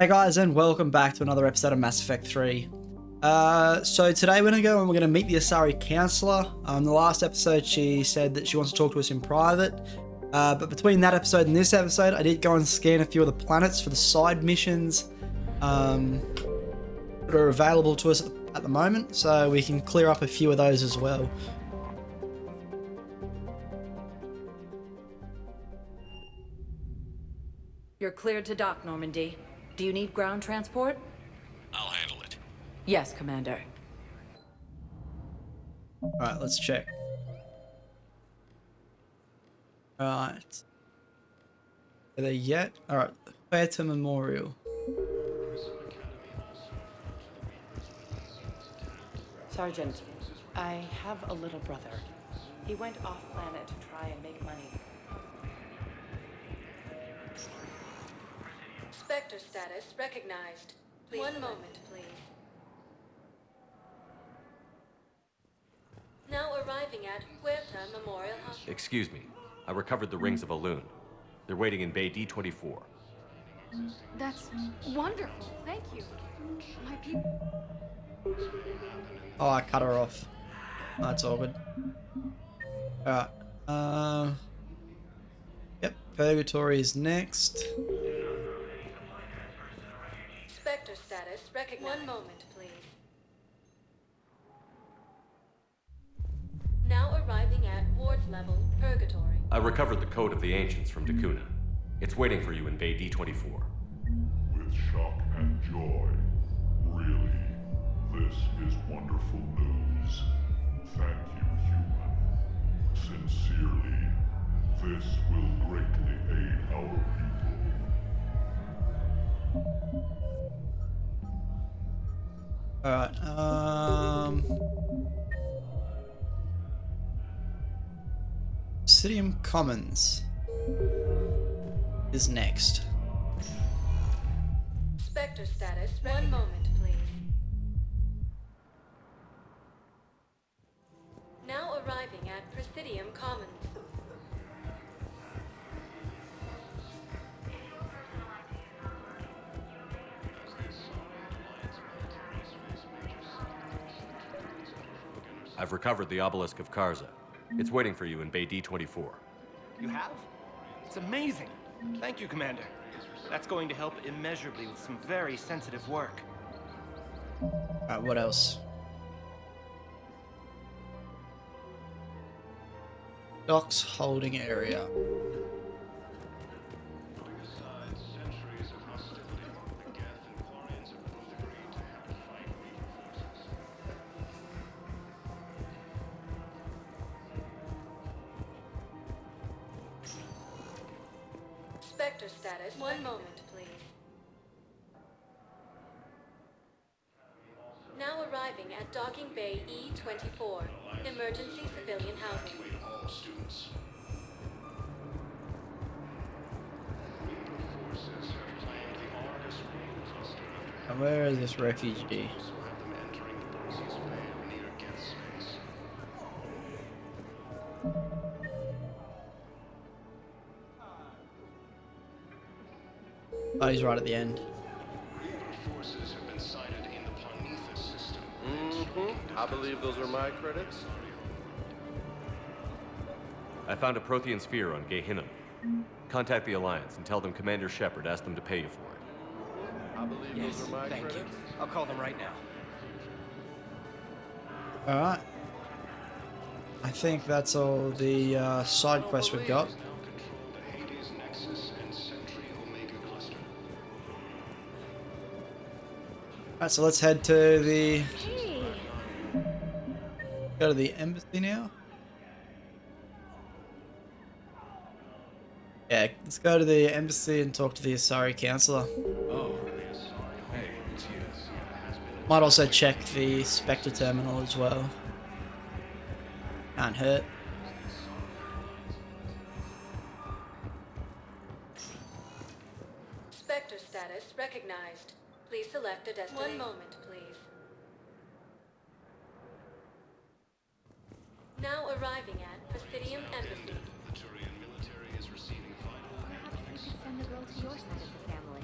Hey guys, and welcome back to another episode of Mass Effect 3. So today we're going to go and we're going to meet the Asari counselor. In the last episode she said that she wants to talk to us in private. But between that episode and this episode, I did go and scan a few of the planets for the side missions that are available to us at the moment, so we can clear up a few of those as well. You're cleared to dock, Normandy. Do you need ground transport? I'll handle it. Yes, Commander. Alright, let's check. Alright. Are they yet? Alright, Theater Memorial. Sergeant, I have a little brother. He went off-planet to try and make money. Spectre status recognized. Please. One moment, please. Now arriving at Huerta Memorial Hospital. Excuse me. I recovered the rings of Elune. They're waiting in Bay D-24. That's wonderful. Thank you. My people. Oh, I cut her off. That's all good. Alright. Yep, Purgatory is next. Spectre status recognized. One moment, please. Now arriving at ward level Purgatory. I recovered the code of the Ancients from Dakuna. It's waiting for you in Bay D-24. With shock and joy. Really, this is wonderful news. Thank you, human. Sincerely, this will greatly aid our people. Alright, Obsidian Commons is next. Spectre status. One moment, please. Now arriving at Presidium Commons. I've recovered the Obelisk of Karza. It's waiting for you in Bay D-24. You have? It's amazing. Thank you, Commander. That's going to help immeasurably with some very sensitive work. Alright, what else? Docks holding area. Spectre status. One moment, please. Now arriving at Docking Bay E-24. Emergency civilian housing. And where is this refugee? Oh, he's right at the end. Forces have been sighted in the Ponethus system. I believe those are my credits. I found a Prothean sphere on Gehinnom. Contact the Alliance and tell them Commander Shepard asked them to pay you for it. I believe Yes, those are my thank you. credits. I'll call them right now. Alright. I think that's all the side quests we've got. Alright, so let's head to the... Go to the embassy now. Yeah, let's go to the embassy and talk to the Asari counselor. Oh, hey, it's you. Might also check the Spectre terminal as well. Can't hurt. Spectre status recognized. Please select a destination. One moment, please. Now arriving at Presidium Embassy. The Turian military is receiving vital. Perhaps you could send the girl to your side of the family.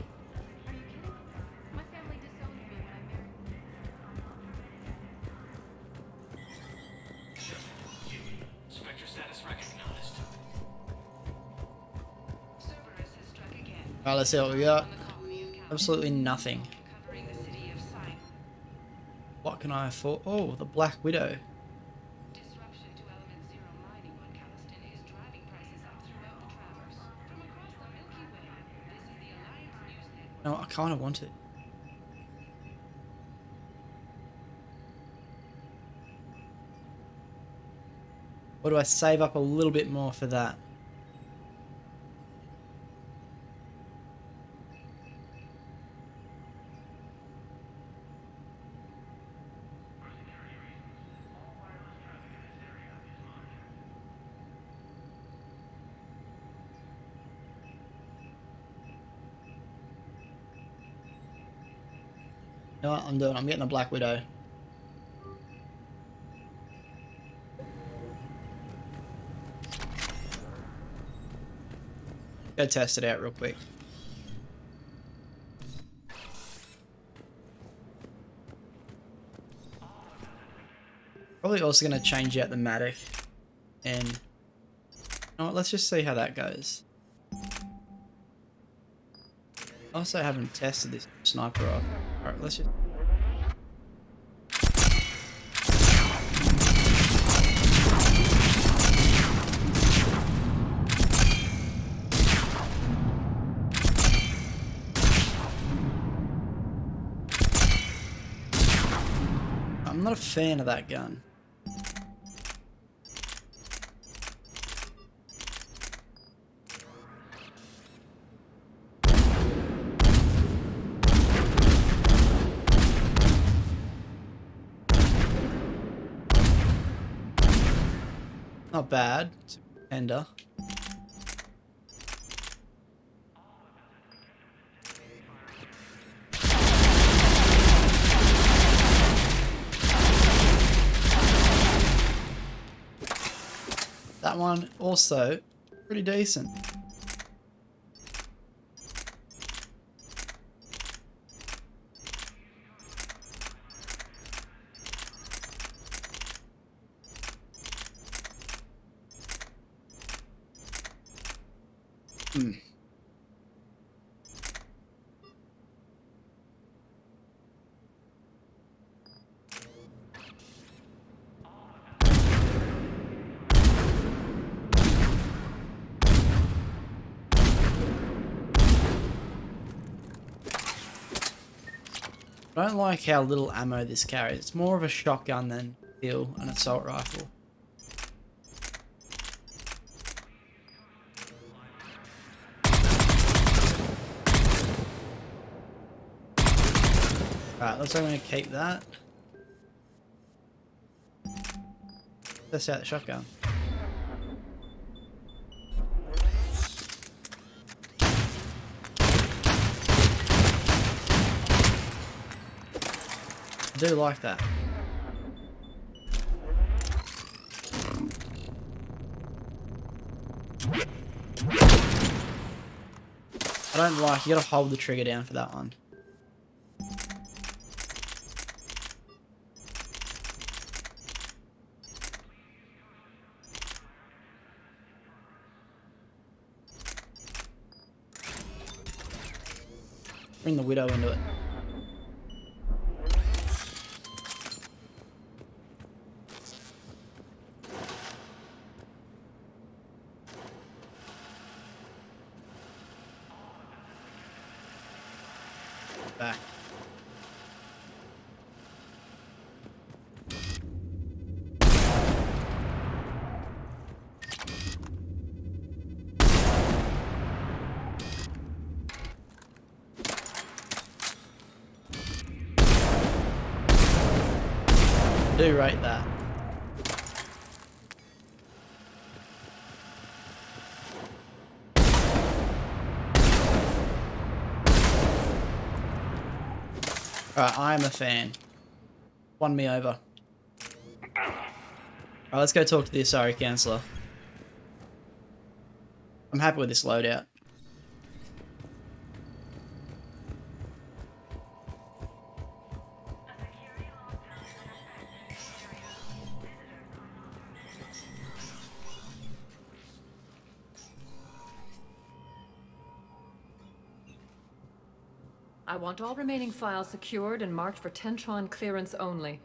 Alright, let's see what we got. Absolutely nothing. What can I afford? Oh, the Black Widow. No, I kind of want it. Or do I save up a little bit more for that? You know what I'm doing? I'm getting a Black Widow. Go test it out real quick. Probably also going to change out the Matic. And you know what, let's just see how that goes. I also haven't tested this sniper rifle. Alright, let's just... I'm not a fan of that gun. Not bad. It's a contender. That one also pretty decent. I don't like how little ammo this carries. It's more of a shotgun than an assault rifle. Alright, looks like I'm going to keep that. Test out the shotgun. I do like that. I don't like, you gotta hold the trigger down for that one. Bring the Widow into it. Back. Do rate that. Alright, I am a fan. Won me over. Alright, let's go talk to the Asari Counselor. I'm happy with this loadout. I want all remaining files secured and marked for Tentron clearance only.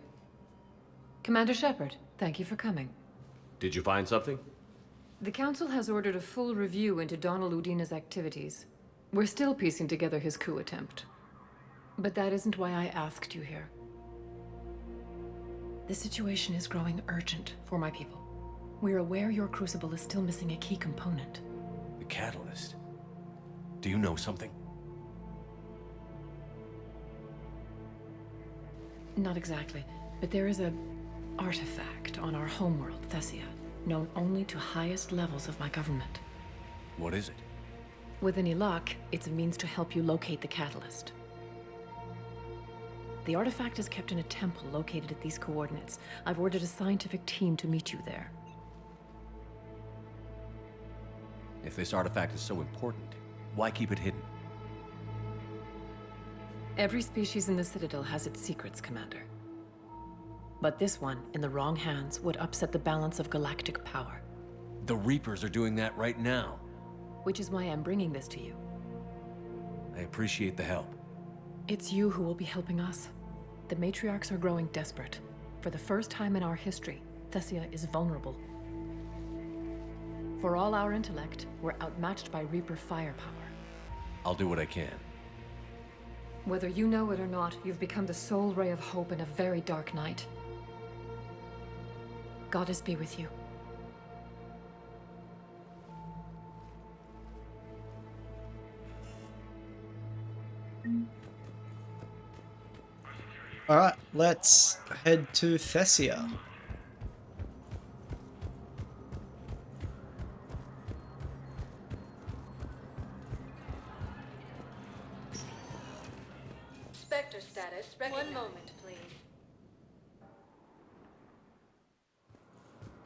Commander Shepard, thank you for coming. Did you find something? The Council has ordered a full review into Donald Udina's activities. We're still piecing together his coup attempt. But that isn't why I asked you here. The situation is growing urgent for my people. We're aware your crucible is still missing a key component. The catalyst. Do you know something? Not exactly, but there is a artifact on our homeworld, Thessia, known only to highest levels of my government. What is it? With any luck, it's a means to help you locate the catalyst. The artifact is kept in a temple located at these coordinates. I've ordered a scientific team to meet you there. If this artifact is so important, why keep it hidden? Every species in the Citadel has its secrets, Commander. But this one, in the wrong hands, would upset the balance of galactic power. The Reapers are doing that right now. Which is why I'm bringing this to you. I appreciate the help. It's you who will be helping us. The matriarchs are growing desperate. For the first time in our history, Thessia is vulnerable. For all our intellect, we're outmatched by Reaper firepower. I'll do what I can. Whether you know it or not, you've become the sole ray of hope in a very dark night. Goddess be with you. Alright, let's head to Thessia. Spectre status. One moment, please.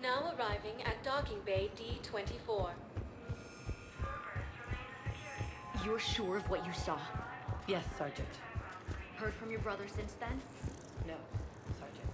Now arriving at docking bay D-24. You're sure of what you saw? Yes, Sergeant. Heard from your brother since then? No, Sergeant.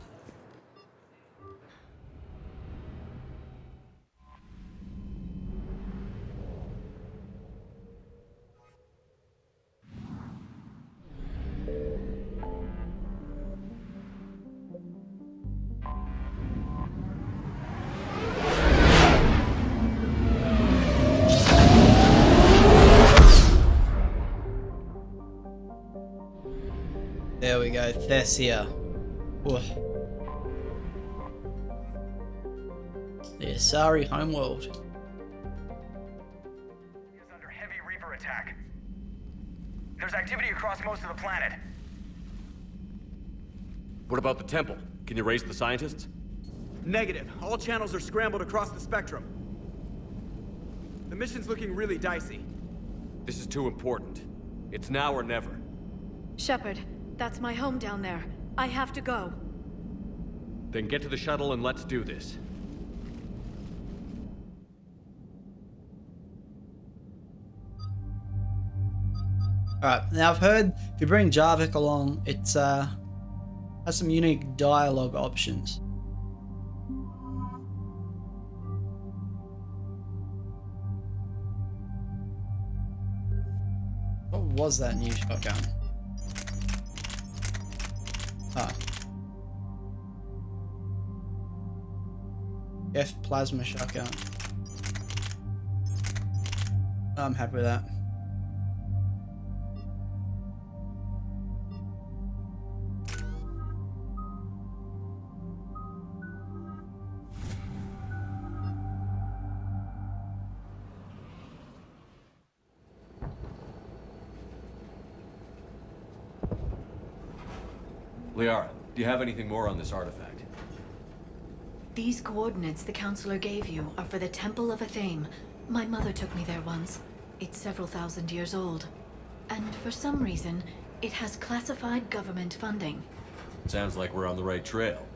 There we go, Thessia. Oof. The Asari homeworld. Is under heavy Reaper attack. There's activity across most of the planet. What about the temple? Can you raise the scientists? Negative. All channels are scrambled across the spectrum. The mission's looking really dicey. This is too important. It's now or never. Shepard, that's my home down there. I have to go. Then get to the shuttle and let's do this. Alright, now I've heard if you bring Jarvik along, it's has some unique dialogue options. What was that new shotgun? Ah. F plasma shotgun. I'm happy with that. Liara, do you have anything more on this artifact? These coordinates the Counselor gave you are for the Temple of Athame. My mother took me there once. It's several thousand years old. And for some reason, it has classified government funding. Sounds like we're on the right trail.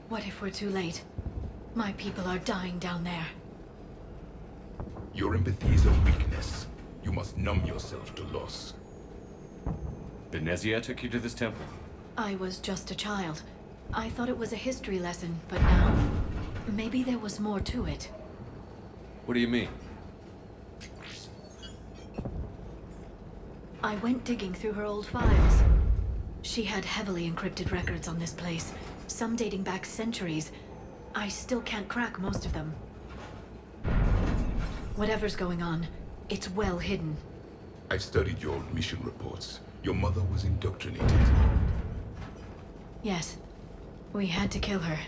What if we're too late? My people are dying down there. Your empathy is a weakness. You must numb yourself to loss. Thessia took you to this temple? I was just a child. I thought it was a history lesson, but now, maybe there was more to it. What do you mean? I went digging through her old files. She had heavily encrypted records on this place, some dating back centuries. I still can't crack most of them. Whatever's going on, it's well hidden. I've studied your old mission reports. Your mother was indoctrinated. Yes, we had to kill her.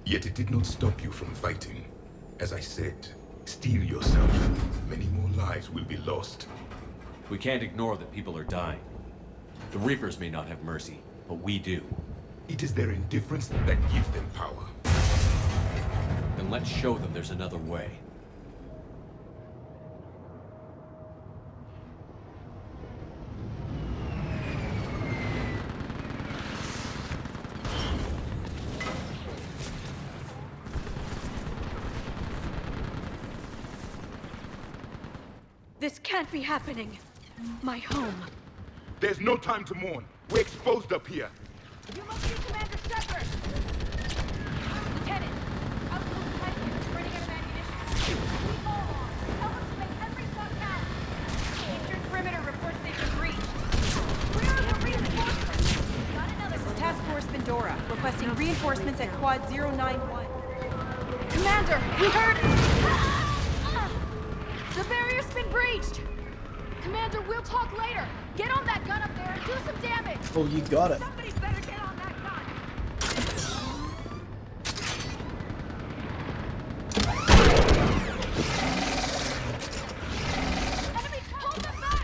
Yet it did not stop you from fighting. As I said, steel yourself. Many more lives will be lost. We can't ignore that people are dying. The Reapers may not have mercy, but we do. It is their indifference that gives them power. Then let's show them there's another way. This can't be happening. My home. There's no time to mourn. We're exposed up here. You must be Commander Shepard! Lieutenant, outpost Thessia is running out of ammunition. We all are. Tell them to make every shot count. Eastern perimeter reports they've been breached. Where are the reinforcements? Got another. This is Task Force Pandora, requesting reinforcements at Quad 091. Commander, we heard... The barrier's been breached! Commander, we'll talk later. Get on that gun up there and do some damage. Oh, you got it. Somebody's better get on that gun. Enemy, hold them back!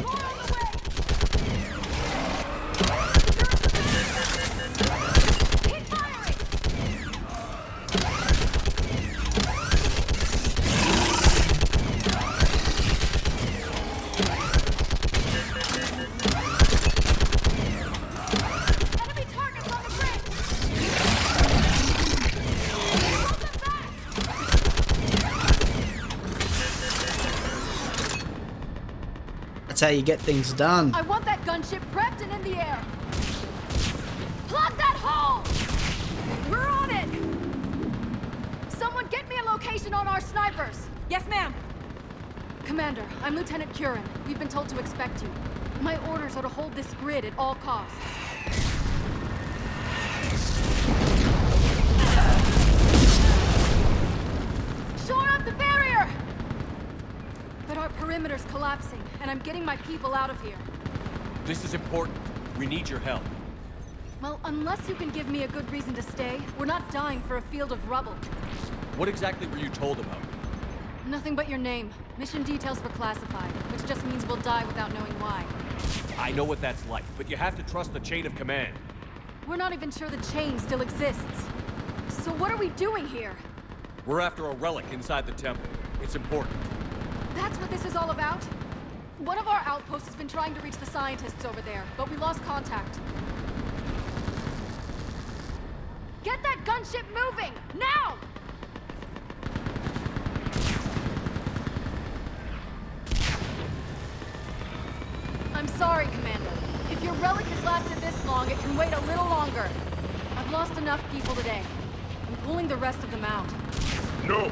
More on the way! Keep firing! Enemy targets on the bridge! Hold them back! That's how you get things done. I want that gunship prepped and in the air. Plug that hole! We're on it! Someone get me a location on our snipers. Yes, ma'am. Commander, I'm Lieutenant Curran. We've been told to expect you. My orders are to hold this grid at all costs. Shore up the barrier! But our perimeter's collapsing, and I'm getting my people out of here. This is important. We need your help. Well, unless you can give me a good reason to stay, we're not dying for a field of rubble. What exactly were you told about me? Nothing but your name. Mission details were classified, which just means we'll die without knowing why. I know what that's like, but you have to trust the chain of command. We're not even sure the chain still exists. So what are we doing here? We're after a relic inside the temple. It's important. That's what this is all about? One of our outposts has been trying to reach the scientists over there, but we lost contact. Get that gunship moving! Now! I'm sorry, Commander. If your relic has lasted this long, it can wait a little longer. I've lost enough people today. I'm pulling the rest of them out. No!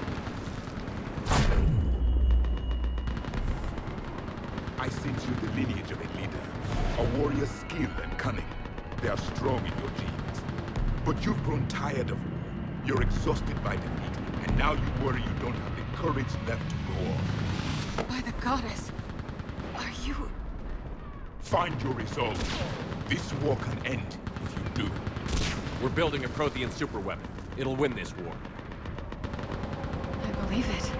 I sense you the lineage of a leader. A warrior's skill and cunning. They are strong in your genes. But you've grown tired of war. You're exhausted by defeat, and now you worry you don't have the courage left to go on. By the goddess, are you... Find your resolve. This war can end if you do. We're building a Prothean superweapon. It'll win this war. I believe it.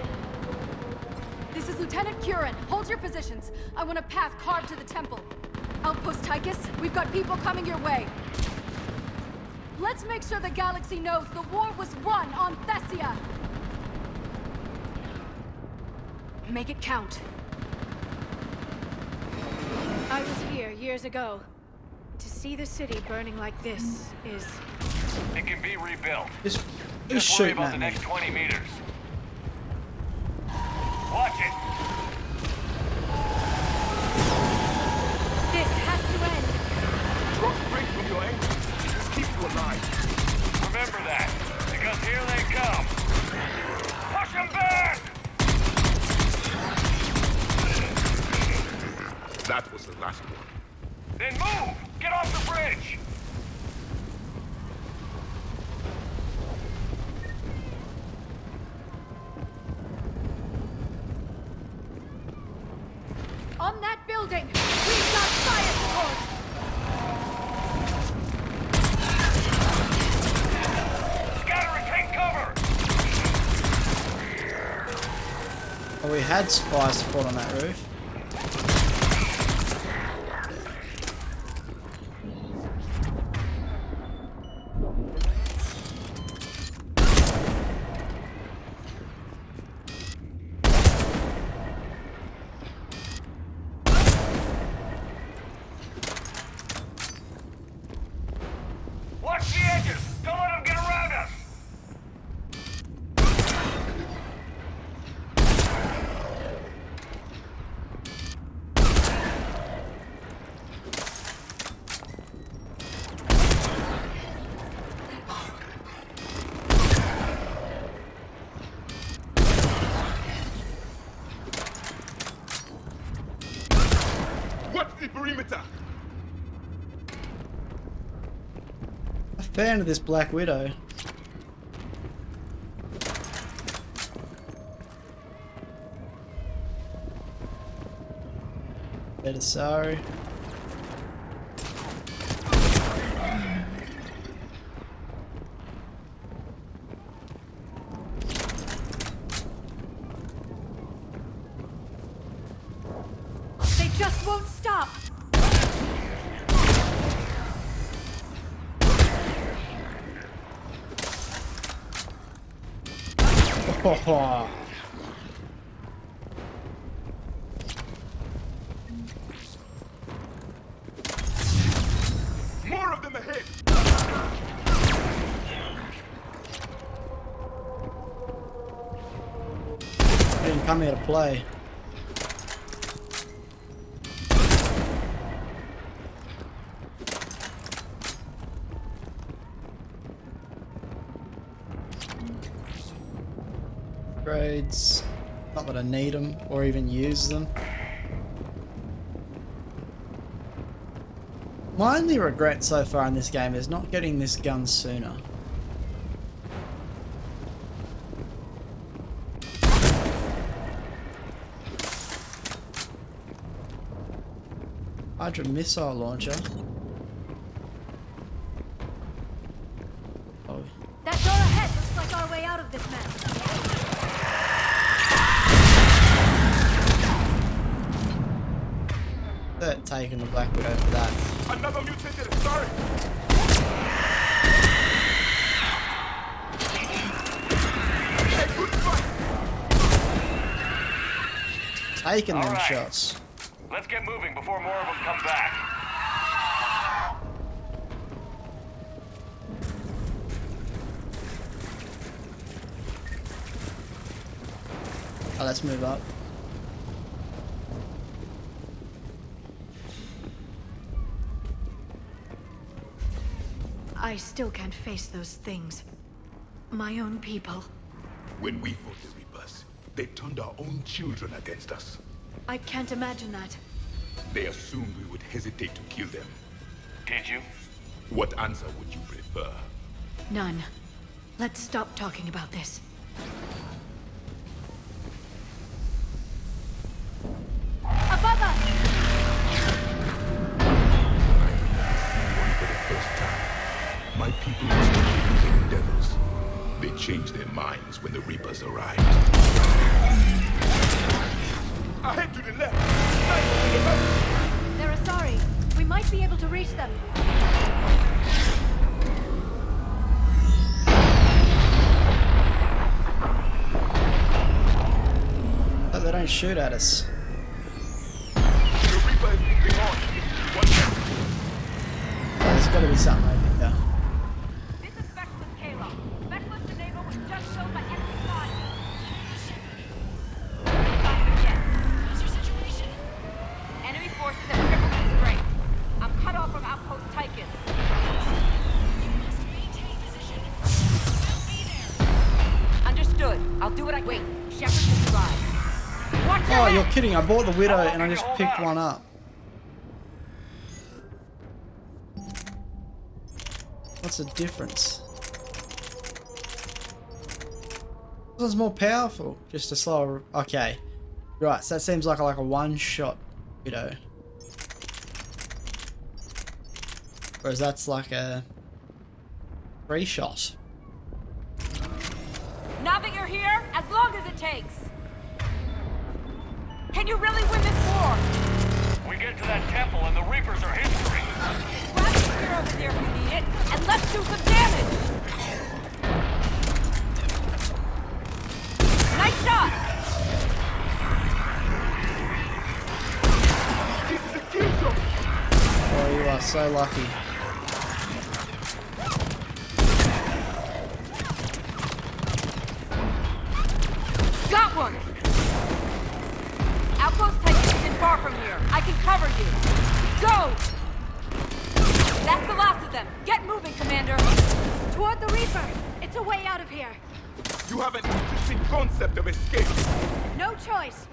This is Lieutenant Curran. Hold your positions. I want a path carved to the temple. Outpost Tychus, we've got people coming your way. Let's make sure the galaxy knows the war was won on Thessia. Make it count. I was here years ago. To see the city burning like this is... It can be rebuilt. Who's Just worry shooting about at the me? next 20 meters. Watch it. This has to end. Drop straight from your aim. Remember that, because here they come. Push them back! That was the last one. Then move! Get off the bridge! On that building! We've got fire support! Scatter and take cover! Oh, we had fire support on that roof. Watch the edges! Don't let them get around us! What's the perimeter? A fan of this Black Widow. Better sorry. They just won't stop! Oh, More of them ahead! I didn't come here to play. Grades. Not that I need them or even use them. My only regret so far in this game is not getting this gun sooner. Hydra missile launcher. Oh. That door ahead looks like our way out of this mess. They're taking the Black Widow for that. Another mutated, sorry! Hey, good fight! Taking them All right. shots. Let's get moving before more of them come back. Oh, let's move up. I still can't face those things. My own people. When we fought the Reapers, they turned our own children against us. I can't imagine that. They assumed we would hesitate to kill them. Did you? What answer would you prefer? None. Let's stop talking about this. Above us! For the first time, my people must not be living devils. They changed their minds when the Reapers arrived. Ahead to the left! They're Asari. We might be able to reach them. Oh, they don't shoot at us. The Reaper is moving on. One left. Oh, there's gotta be something over here. This is Specialist Kayla. Specialist Enable was just shown by enemy side. What's your situation? Enemy forces have tripled in strength. I'm cut off from outpost Tychus. You must maintain position. I'll do what I wait. Shepard just arrived. Watch Oh, out! you're kidding. I bought the Widow and I just picked one up. What's the difference? This one's more powerful. Just a slower... Okay. Right, so that seems like a one-shot Widow. Whereas that's like a 3-shot. Now that you're here, as long as it takes. Can you really win this war? We get to that temple and the Reapers are history. Grab the spear over there if you need it, and let's do some damage! Nice shot! Oh, you are so lucky. Got one! Outpost Titan isn't far from here. I can cover you. Go! That's the last of them. Get moving, Commander. Toward the Reaper. It's a way out of here. You have an interesting concept of escape. No choice.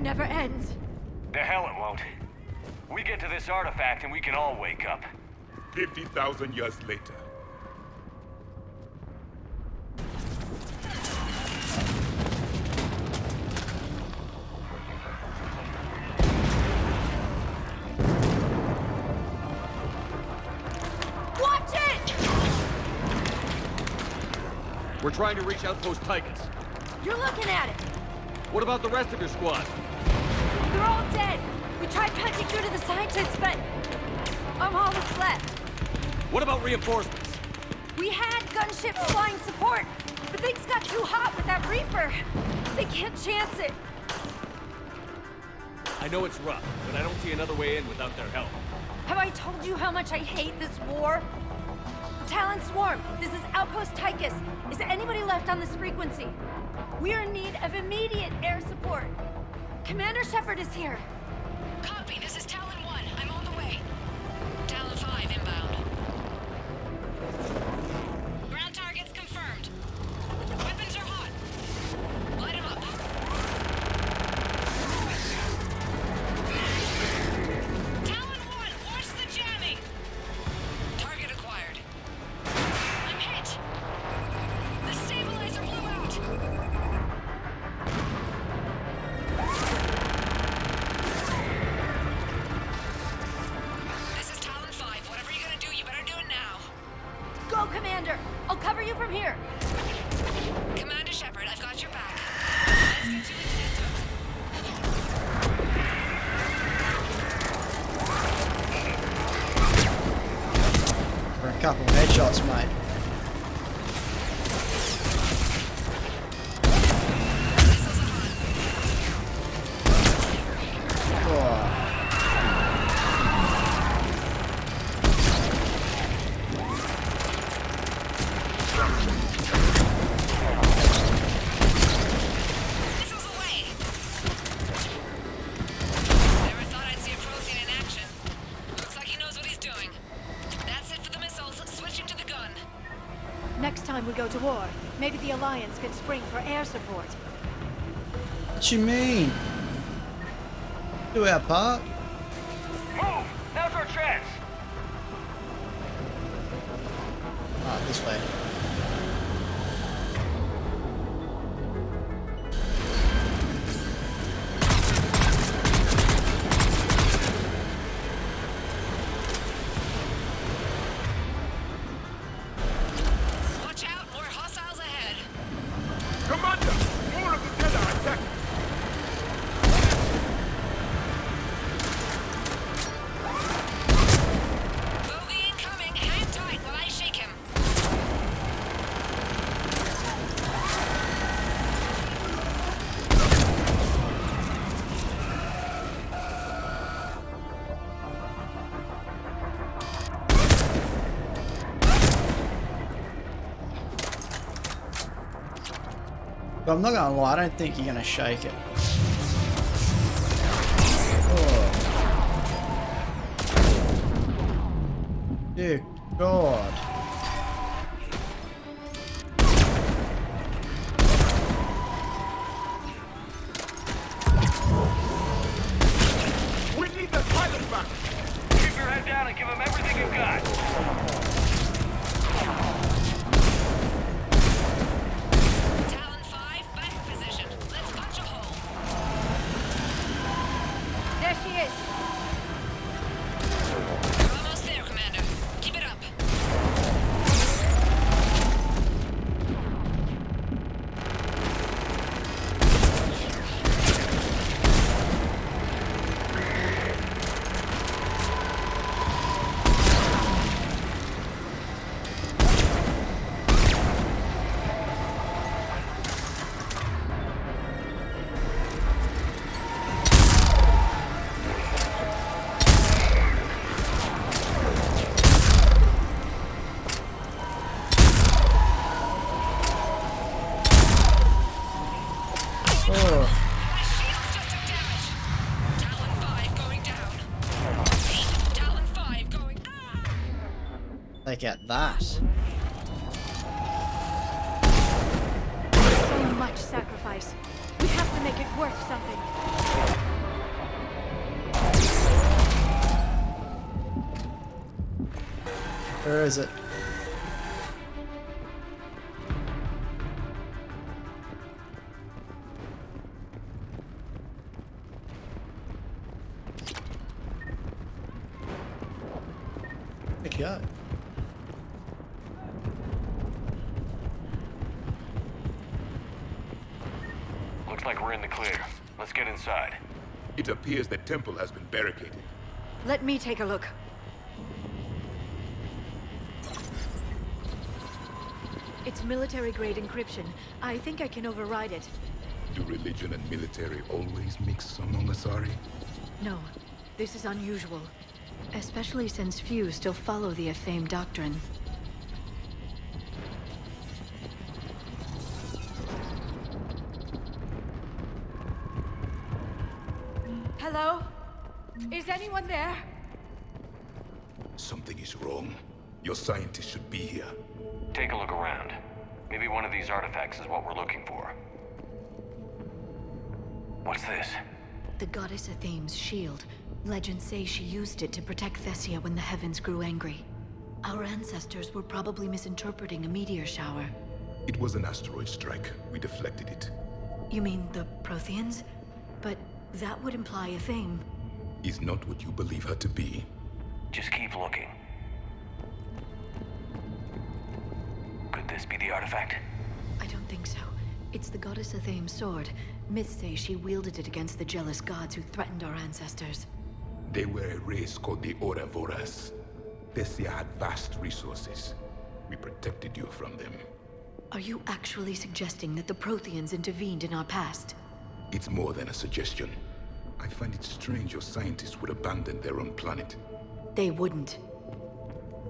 Never ends. The hell it won't. We get to this artifact and we can all wake up. 50,000 years later. Watch it! We're trying to reach Outpost Tychus. You're looking at it. What about the rest of your squad? They're all dead. We tried punching through to the scientists, but I'm all that's left. What about reinforcements? We had gunships flying support, but things got too hot with that Reaper. They can't chance it. I know it's rough, but I don't see another way in without their help. Have I told you how much I hate this war? Talon Swarm, this is Outpost Tychus. Is anybody left on this frequency? We are in need of immediate air support. Commander Shepard is here. Copy, this is Talon 1. I'm on the way. Talon 5 inbound. Ground targets confirmed. Weapons are hot. Light 'em up. Talon 1, force the jamming. Target acquired. I'm hit. The stabilizer blew out. This is Talon 5. Whatever you're gonna do, you better do it now. Go, Commander! I'll cover you from here. Commander Shepard, I've got your back. Let's get you into that For a couple of headshots, mate. Oh. missiles away. Never thought I'd see a Prothean in action. Looks like he knows what he's doing. That's it for the missiles. Switching to the gun. Next time we go to war, maybe the Alliance can spring for air support. What you mean? Do our part. Move! Now's our chance! Ah, this way. Watch out, more hostiles ahead. Commander! More of the Thessia are attacking! Bogey incoming. Hang tight while I shake him. But I'm not gonna lie, I don't think you're gonna shake it. Dear God. We need the pilot back! Keep your head down and give him everything you've got! Talon 5, back position. Let's punch a hole. There she is. We're almost there, Commander. Keep it up. They get that. So much sacrifice. We have to make it worth something. Where is it? Where'd it go? Looks like we're in the clear. Let's get inside. It appears the temple has been barricaded. Let me take a look. It's military-grade encryption. I think I can override it. Do religion and military always mix among Asari? No, this is unusual. Especially since few still follow the Athame doctrine. Hello? Is anyone there? Something is wrong. Your scientists should be here. Take a look around. Maybe one of these artifacts is what we're looking for. What's this? The goddess Athame's shield. Legends say she used it to protect Thessia when the heavens grew angry. Our ancestors were probably misinterpreting a meteor shower. It was an asteroid strike. We deflected it. You mean the Protheans? But that would imply Athame. Is not what you believe her to be. Just keep looking. Could this be the artifact? I don't think so. It's the goddess Athame's sword. Myths say she wielded it against the jealous gods who threatened our ancestors. They were a race called the Ouroboros. Thessia had vast resources. We protected you from them. Are you actually suggesting that the Protheans intervened in our past? It's more than a suggestion. I find it strange your scientists would abandon their own planet. They wouldn't.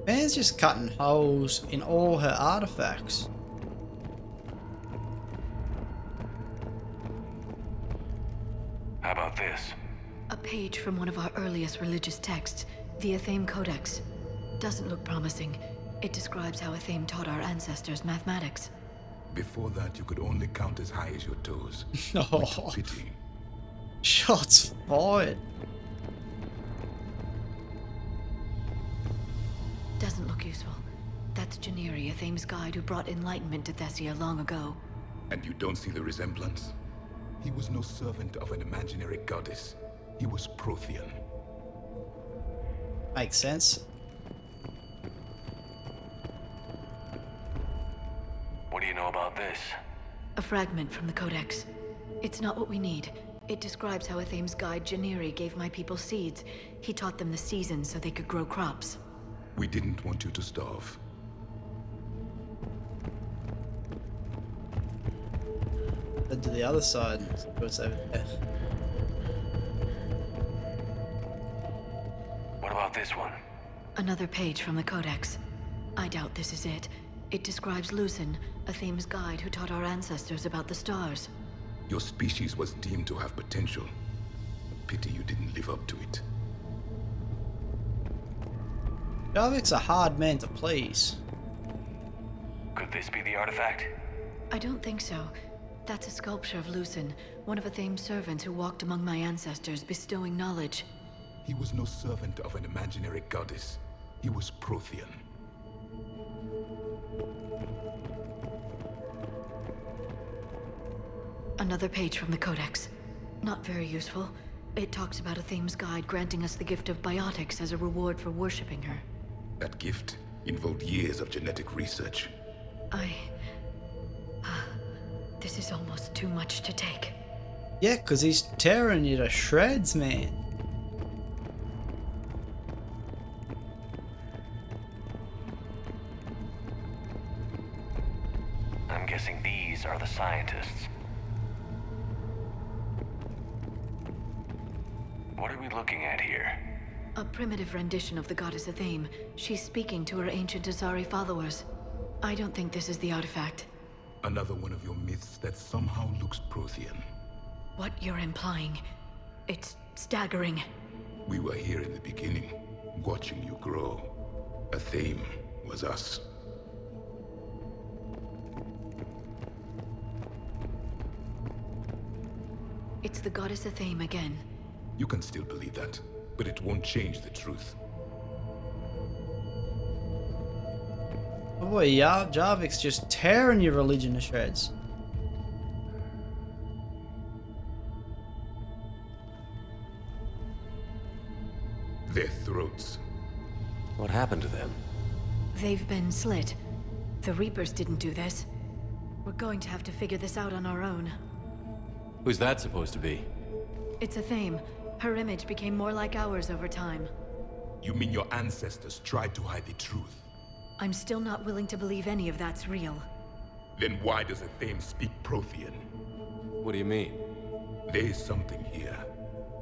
Man's just cutting holes in all her artifacts. How about this? A page from one of our earliest religious texts, the Athame Codex. Doesn't look promising. It describes how Athame taught our ancestors mathematics. Before that, you could only count as high as your toes. Oh. What a pity. Shots fired. Doesn't look useful. That's Janiri, Athame's guide who brought enlightenment to Thessia long ago. And you don't see the resemblance? He was no servant of an imaginary goddess. He was Prothean. Makes sense. What do you know about this? A fragment from the Codex. It's not what we need. It describes how Athame's guide Janiri gave my people seeds. He taught them the seasons so they could grow crops. We didn't want you to starve. Head to the other side. What's over there? What about this one? Another page from the Codex. I doubt this is it. It describes Lucen, A Thames guide who taught our ancestors about the stars. Your species was deemed to have potential. Pity you didn't live up to it. Jarvik's a hard man to please. Could this be the artifact? I don't think so. That's a sculpture of Lucen, one of a Thames servants who walked among my ancestors, bestowing knowledge. He was no servant of an imaginary goddess. He was Prothean. Another page from the Codex. Not very useful. It talks about a Thames guide granting us the gift of biotics as a reward for worshipping her. That gift involved years of genetic research. This is almost too much to take. Yeah, because he's tearing you to shreds, man. I'm guessing these are the scientists. What are we looking at here? A primitive rendition of the goddess Athame. She's speaking to her ancient Asari followers. I don't think this is the artifact. Another one of your myths that somehow looks Prothean. What you're implying, it's staggering. We were here in the beginning, watching you grow. Athame was us. It's the goddess Athame again. You can still believe that, but it won't change the truth. Oh boy, Jarvik's just tearing your religion to shreds. Their throats. What happened to them? They've been slit. The Reapers didn't do this. We're going to have to figure this out on our own. Who's that supposed to be? It's Athame. Her image became more like ours over time. You mean your ancestors tried to hide the truth? I'm still not willing to believe any of that's real. Then why does Athame speak Prothean? What do you mean? There is something here.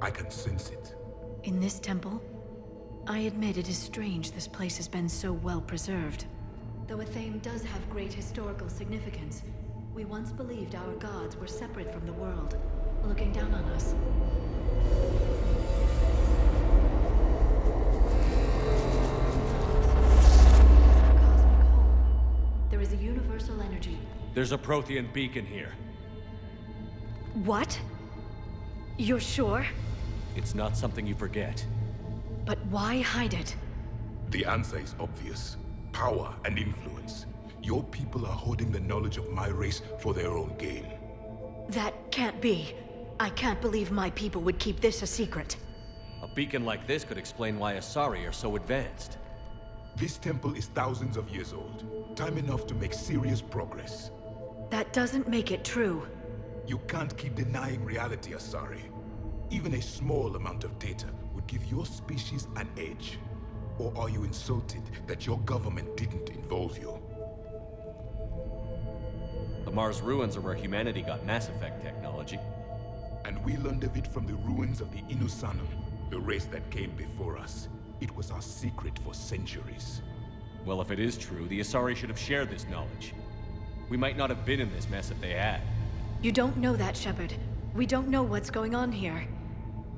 I can sense it. In this temple? I admit it is strange this place has been so well preserved. Though Athame does have great historical significance, we once believed our gods were separate from the world, looking down on us. There is a universal energy. There's a Prothean beacon here. What? You're sure? It's not something you forget. But why hide it? The answer is obvious. Power and influence. Your people are holding the knowledge of my race for their own gain. That can't be. I can't believe my people would keep this a secret. A beacon like this could explain why Asari are so advanced. This temple is thousands of years old. Time enough to make serious progress. That doesn't make it true. You can't keep denying reality, Asari. Even a small amount of data would give your species an edge. Or are you insulted that your government didn't involve you? The Mars ruins are where humanity got Mass Effect technology. And we learned of it from the ruins of the Inusanum, the race that came before us. It was our secret for centuries. Well, if it is true, the Asari should have shared this knowledge. We might not have been in this mess if they had. You don't know that, Shepard. We don't know what's going on here.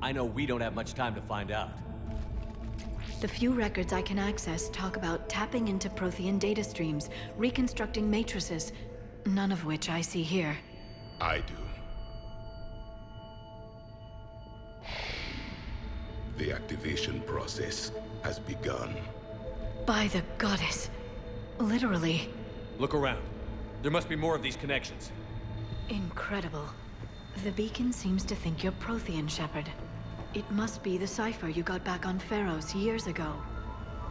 I know we don't have much time to find out. The few records I can access talk about tapping into Prothean data streams, reconstructing matrices, none of which I see here. I do. The activation process has begun. By the goddess. Literally. Look around. There must be more of these connections. Incredible. The beacon seems to think you're Prothean, Shepard. It must be the cipher you got back on Pharos years ago.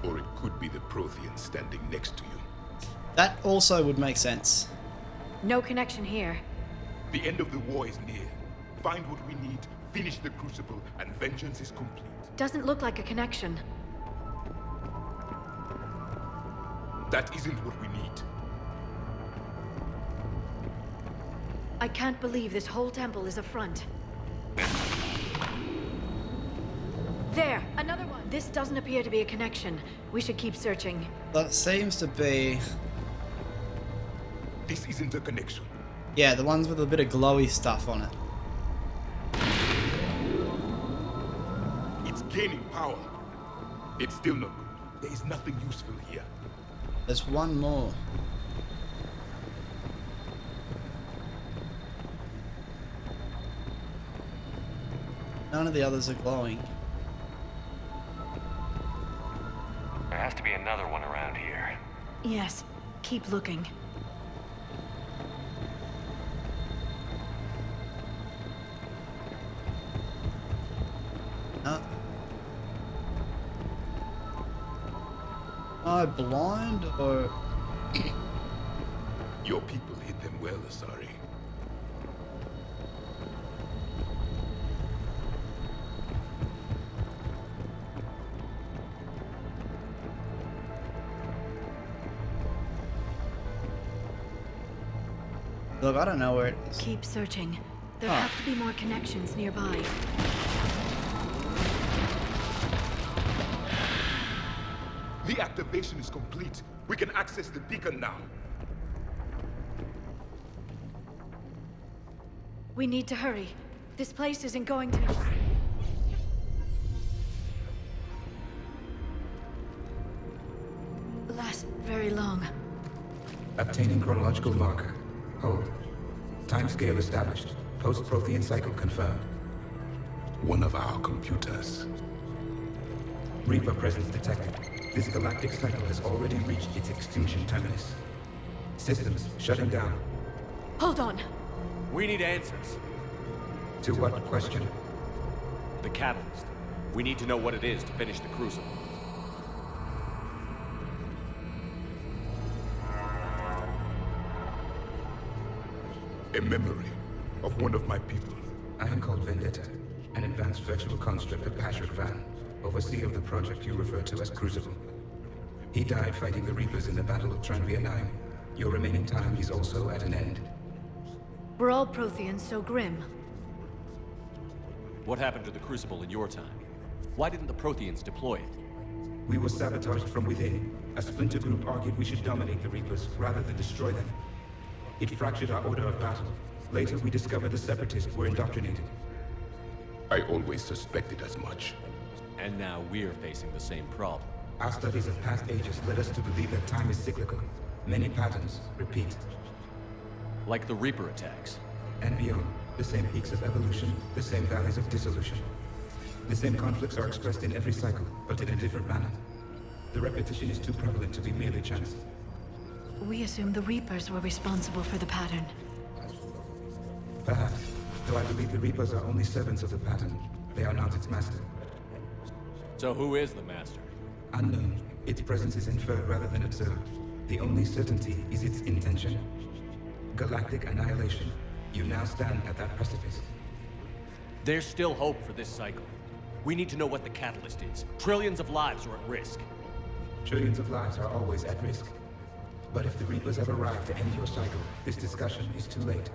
Or it could be the Prothean standing next to you. That also would make sense. No connection here. The end of the war is near. Find what we need, finish the Crucible, and vengeance is complete. Doesn't look like a connection. That isn't what we need. I can't believe this whole temple is a front. There! Another one! This doesn't appear to be a connection. We should keep searching. That seems to be This isn't a connection. Yeah, the ones with a bit of glowy stuff on it. It's gaining power. It's still not good. There is nothing useful here. There's one more. None of the others are glowing. There has to be another one around here. Yes, keep looking. Am I blind or... Your people hid them well, Asari. Look, I don't know where it is. Keep searching. There have to be more connections nearby. The activation is complete. We can access the beacon now. We need to hurry. This place isn't going to... last very long. Obtaining chronological marker. Hold. Timescale established. Post-Prothean cycle confirmed. One of our computers. Reaper presence detected. This galactic cycle has already reached its extinction terminus. Systems shutting down. Hold on. We need answers. To what question? The catalyst. We need to know what it is to finish the Crucible. A memory of one of my people. I am called Vendetta, an advanced virtual construct of Patrick Van, overseer of the project you refer to as Crucible. He died fighting the Reapers in the Battle of Tranvia 9. Your remaining time is also at an end. We're all Protheans so grim. What happened to the Crucible in your time? Why didn't the Protheans deploy it? We were sabotaged from within. A splinter group argued we should dominate the Reapers rather than destroy them. It fractured our order of battle. Later, we discovered the Separatists were indoctrinated. I always suspected as much. And now we're facing the same problem. Our studies of past ages led us to believe that time is cyclical. Many patterns repeat. Like the Reaper attacks. And beyond, the same peaks of evolution, the same valleys of dissolution. The same conflicts are expressed in every cycle, but in a different manner. The repetition is too prevalent to be merely chance. We assumed the Reapers were responsible for the pattern. Perhaps, though I believe the Reapers are only servants of the pattern. They are not its master. So who is the master? Unknown. Its presence is inferred rather than observed. The only certainty is its intention. Galactic annihilation. You now stand at that precipice. There's still hope for this cycle. We need to know what the catalyst is. Trillions of lives are at risk. Trillions of lives are always at risk. But if the Reapers have arrived to end your cycle, this discussion is too late.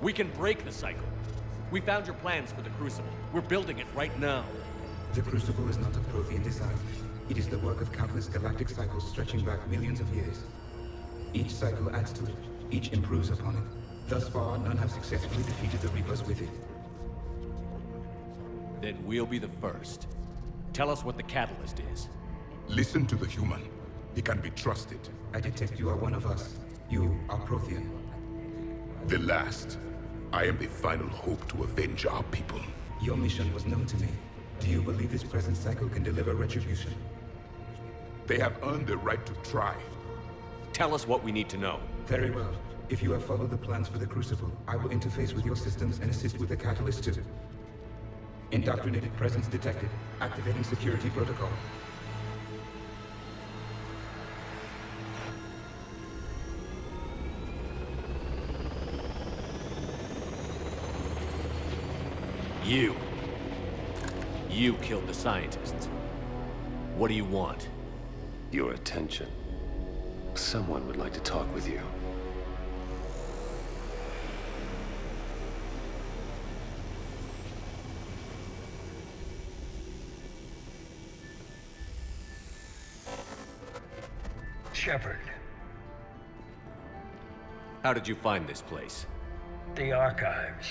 We can break the cycle. We found your plans for the Crucible. We're building it right now. The Crucible is not of Prothean design. It is the work of countless galactic cycles stretching back millions of years. Each cycle adds to it. Each improves upon it. Thus far, none have successfully defeated the Reapers with it. Then we'll be the first. Tell us what the catalyst is. Listen to the human. He can be trusted. I detect you are one of us. You are Prothean. The last. I am the final hope to avenge our people. Your mission was known to me. Do you believe this present cycle can deliver retribution? They have earned the right to try. Tell us what we need to know. Very well. If you have followed the plans for the Crucible, I will interface with your systems and assist with the catalyst too. Indoctrinated presence detected. Activating security protocol. You killed the scientists. What do you want? Your attention. Someone would like to talk with you. Shepard. How did you find this place? The archives.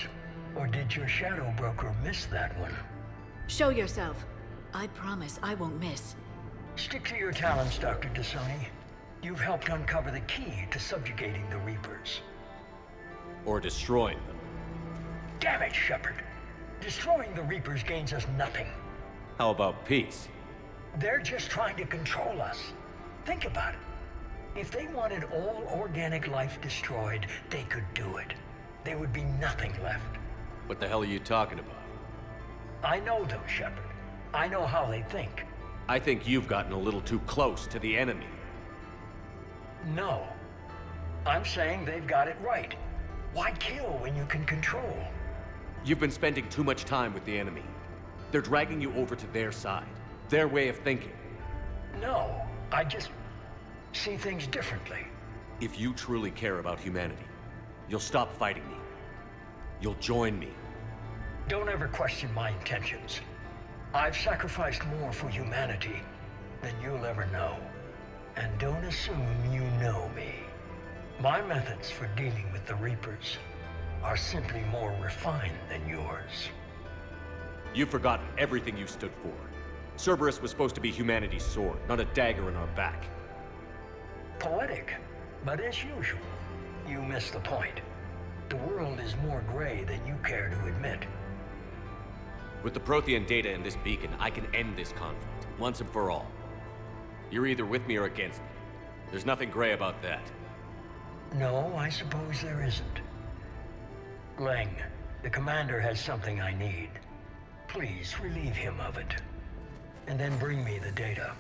Or did your shadow broker miss that one? Show yourself. I promise I won't miss. Stick to your talents, Dr. Dasani. You've helped uncover the key to subjugating the Reapers. Or destroying them. Damn it, Shepard. Destroying the Reapers gains us nothing. How about peace? They're just trying to control us. Think about it. If they wanted all organic life destroyed, they could do it. There would be nothing left. What the hell are you talking about? I know them, Shepard. I know how they think. I think you've gotten a little too close to the enemy. No. I'm saying they've got it right. Why kill when you can control? You've been spending too much time with the enemy. They're dragging you over to their side. Their way of thinking. No, I just see things differently. If you truly care about humanity, you'll stop fighting me. You'll join me. Don't ever question my intentions. I've sacrificed more for humanity than you'll ever know. And don't assume you know me. My methods for dealing with the Reapers are simply more refined than yours. You've forgotten everything you stood for. Cerberus was supposed to be humanity's sword, not a dagger in our back. Poetic, but as usual, you miss the point. The world is more gray than you care to admit. With the Prothean data in this beacon, I can end this conflict, once and for all. You're either with me or against me. There's nothing gray about that. No, I suppose there isn't. Leng, the commander has something I need. Please relieve him of it. And then bring me the data.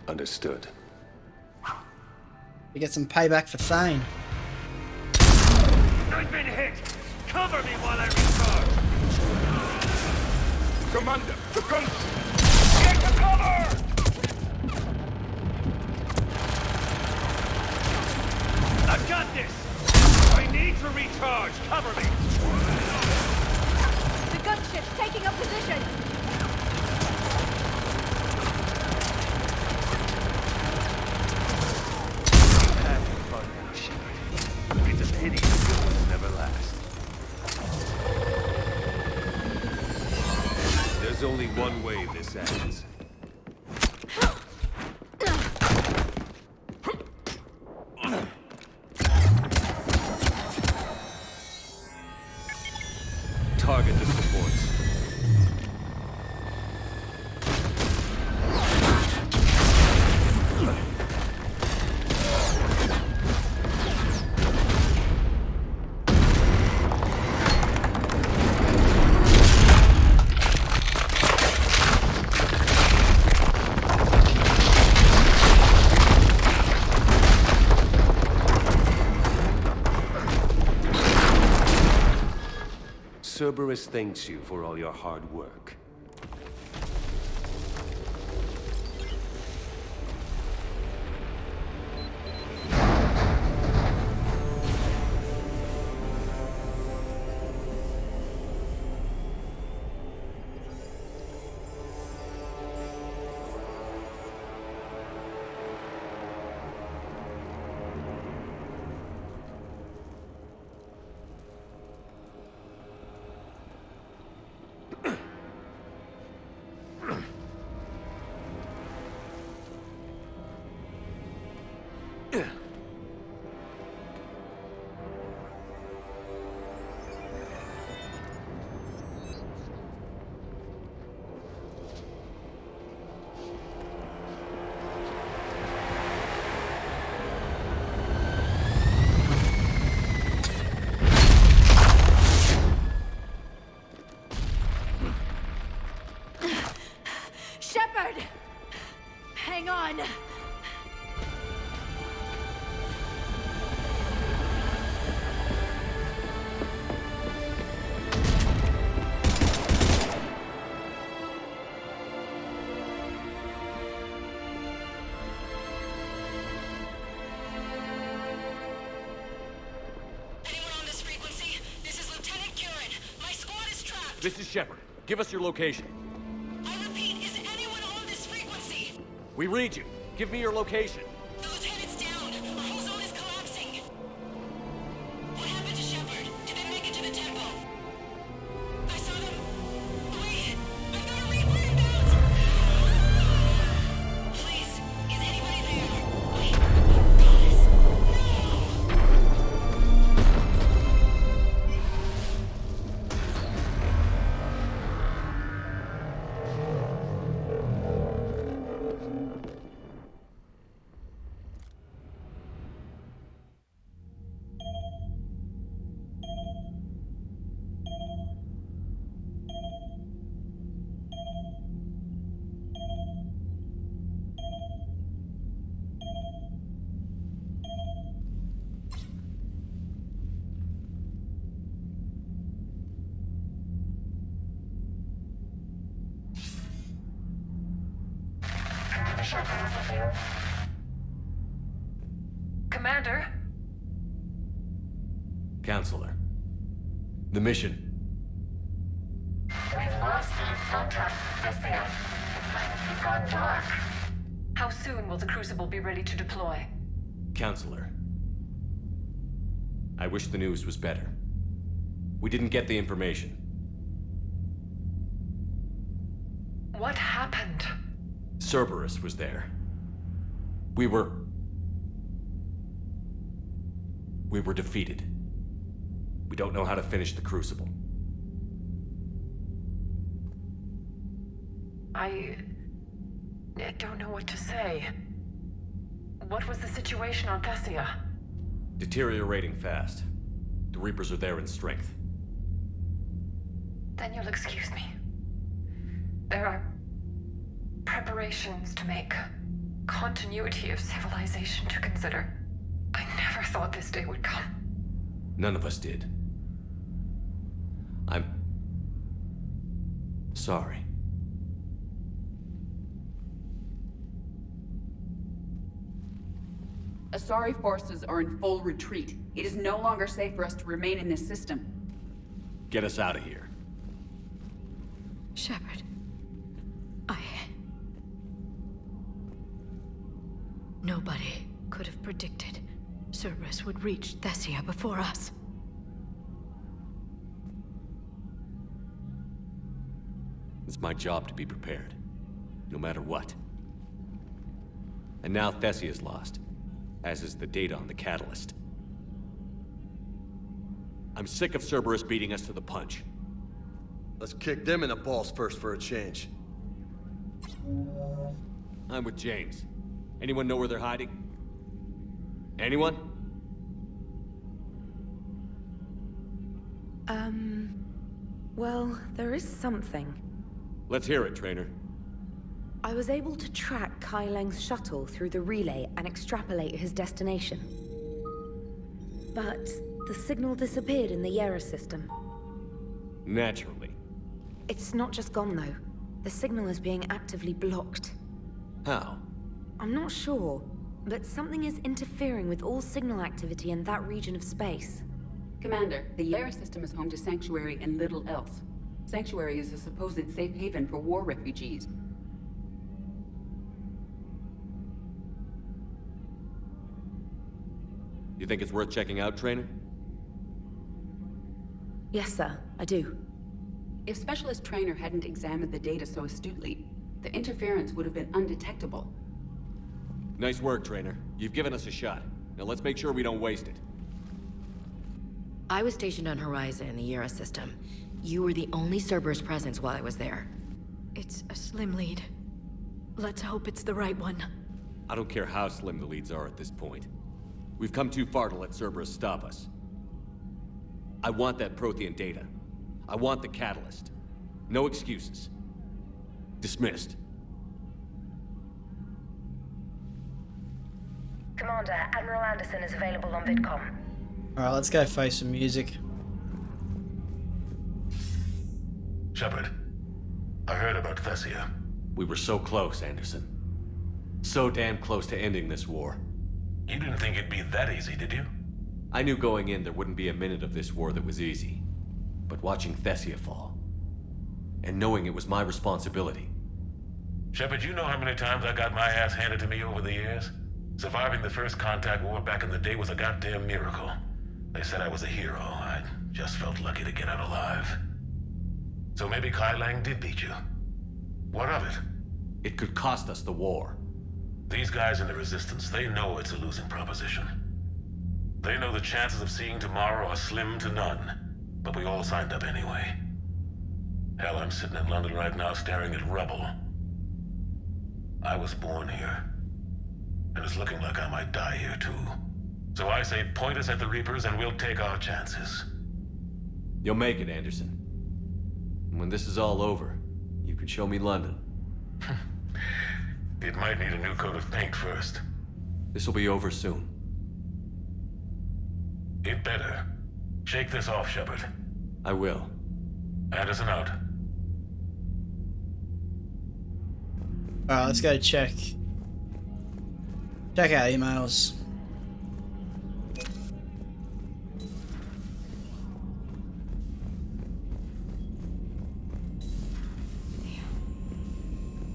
Understood. We get some payback for Thane. I've been hit! Cover me while I recharge! Commander, the gun! Get to cover! I've got this! I need to recharge! Cover me! The gunship's taking up position! It's a pity the good ones never last. There's only one way this ends. Target the supports. Cerberus thanks you for all your hard work. Shepard! Hang on! This is Shepard. Give us your location. I repeat, is anyone on this frequency? We read you. Give me your location. The lieutenant's down. Our whole zone is collapsing. Commander? Counselor. The mission. We've lost contact with Thessia. It's gone dark. How soon will the Crucible be ready to deploy? Counselor. I wish the news was better. We didn't get the information. What happened? Cerberus was there. We were defeated. We don't know how to finish the Crucible. I don't know what to say. What was the situation on Thessia? Deteriorating fast. The Reapers are there in strength. Then you'll excuse me. There are preparations to make, continuity of civilization to consider. I never thought this day would come. None of us did. I'm sorry. Asari forces are in full retreat. It is no longer safe for us to remain in this system. Get us out of here. Shepard. Nobody could have predicted Cerberus would reach Thessia before us. It's my job to be prepared, no matter what. And now Thessia is lost, as is the data on the catalyst. I'm sick of Cerberus beating us to the punch. Let's kick them in the balls first for a change. I'm with James. Anyone know where they're hiding? Anyone? Well, there is something. Let's hear it, Trainer. I was able to track Kai Leng's shuttle through the relay and extrapolate his destination. But the signal disappeared in the Yera system. Naturally. It's not just gone, though. The signal is being actively blocked. How? I'm not sure, but something is interfering with all signal activity in that region of space. Commander, the Yera system is home to Sanctuary and little else. Sanctuary is a supposed safe haven for war refugees. You think it's worth checking out, Trainer? Yes, sir, I do. If Specialist Trainer hadn't examined the data so astutely, the interference would have been undetectable. Nice work, Trainer. You've given us a shot. Now let's make sure we don't waste it. I was stationed on Horizon in the Yera system. You were the only Cerberus presence while I was there. It's a slim lead. Let's hope it's the right one. I don't care how slim the leads are at this point. We've come too far to let Cerberus stop us. I want that Prothean data. I want the catalyst. No excuses. Dismissed. Commander, Admiral Anderson is available on VidCom. Alright, let's go face some music. Shepard, I heard about Thessia. We were so close, Anderson. So damn close to ending this war. You didn't think it'd be that easy, did you? I knew going in there wouldn't be a minute of this war that was easy. But watching Thessia fall, and knowing it was my responsibility. Shepard, you know how many times I got my ass handed to me over the years? Surviving the first contact war back in the day was a goddamn miracle. They said I was a hero. I just felt lucky to get out alive. So maybe Kai Lang did beat you. What of it? It could cost us the war. These guys in the Resistance, they know it's a losing proposition. They know the chances of seeing tomorrow are slim to none. But we all signed up anyway. Hell, I'm sitting in London right now staring at rubble. I was born here. And it's looking like I might die here too. So I say point us at the Reapers and we'll take our chances. You'll make it, Anderson. When this is all over, you can show me London. It might need a new coat of paint first. This will be over soon. It better. Shake this off, Shepard. I will. Anderson out. Alright, let's go check Check out emails.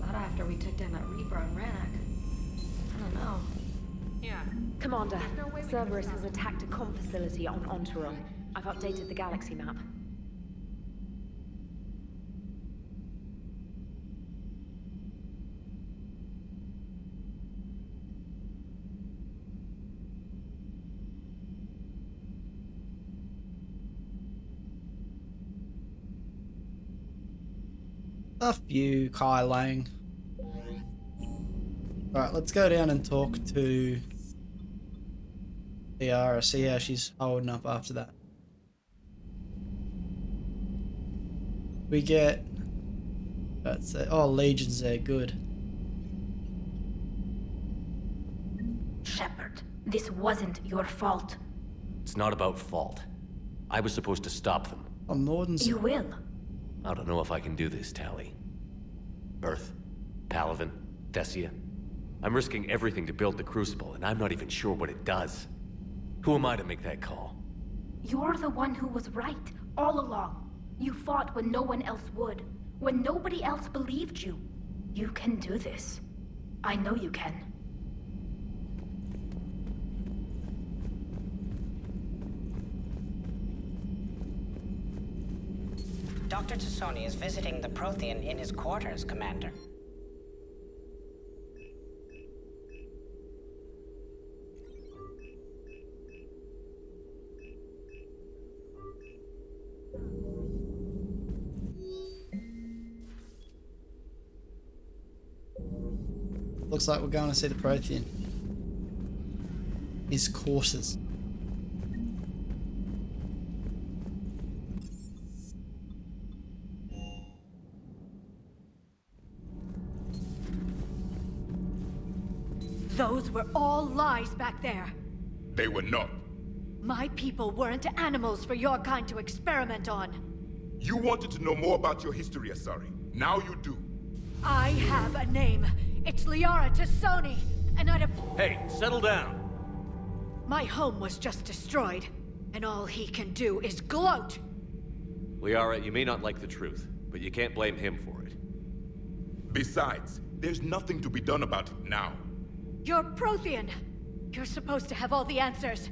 Not after we took down that Reaper on Rannoch. I don't know. Yeah. Commander, Cerberus has attacked a comm facility on Ontarum. I've updated the galaxy map. Stuff you, Kai Lang. Alright, let's go down and talk to Liara, see how she's holding up after that. We get... That's it. Oh, Legion's there, good. Shepard, this wasn't your fault. It's not about fault. I was supposed to stop them. Oh, Norden's... You will. I don't know if I can do this, Tali. Earth, Palaven, Thessia. I'm risking everything to build the Crucible, and I'm not even sure what it does. Who am I to make that call? You're the one who was right, all along. You fought when no one else would, when nobody else believed you. You can do this. I know you can. Dr. Tassoni is visiting the Prothean in his quarters, Commander. Looks like we're going to see the Prothean. His courses. Those were all lies back there. They were not. My people weren't animals for your kind to experiment on. You wanted to know more about your history, Asari. Now you do. I have a name. It's Liara Tassoni, and I'd have... Hey, settle down. My home was just destroyed, and all he can do is gloat. Liara, you may not like the truth, but you can't blame him for it. Besides, there's nothing to be done about it now. You're Prothean. You're supposed to have all the answers.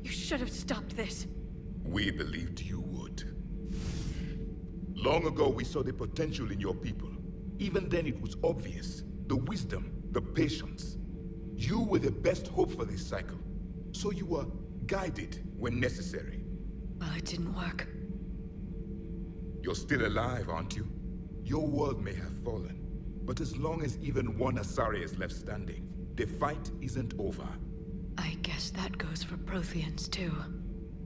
You should have stopped this. We believed you would. Long ago, we saw the potential in your people. Even then, it was obvious. The wisdom, the patience. You were the best hope for this cycle. So you were guided when necessary. Well, it didn't work. You're still alive, aren't you? Your world may have fallen, but as long as even one Asari is left standing, the fight isn't over. I guess that goes for Protheans, too.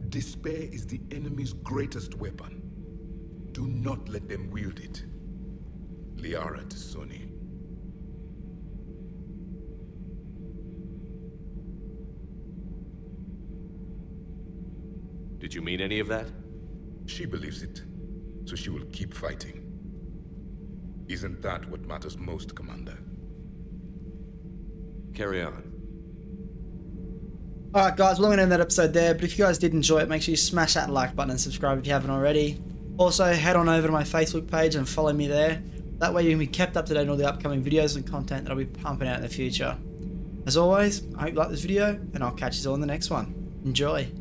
Despair is the enemy's greatest weapon. Do not let them wield it. Liara Tassoni. Did you mean any of that? She believes it, so she will keep fighting. Isn't that what matters most, Commander? Carry on. Alright guys, we're going to end that episode there, but if you guys did enjoy it, make sure you smash that like button and subscribe if you haven't already. Also, head on over to my Facebook page and follow me there. That way you can be kept up to date on all the upcoming videos and content that I'll be pumping out in the future. As always, I hope you like this video, and I'll catch you all in the next one. Enjoy!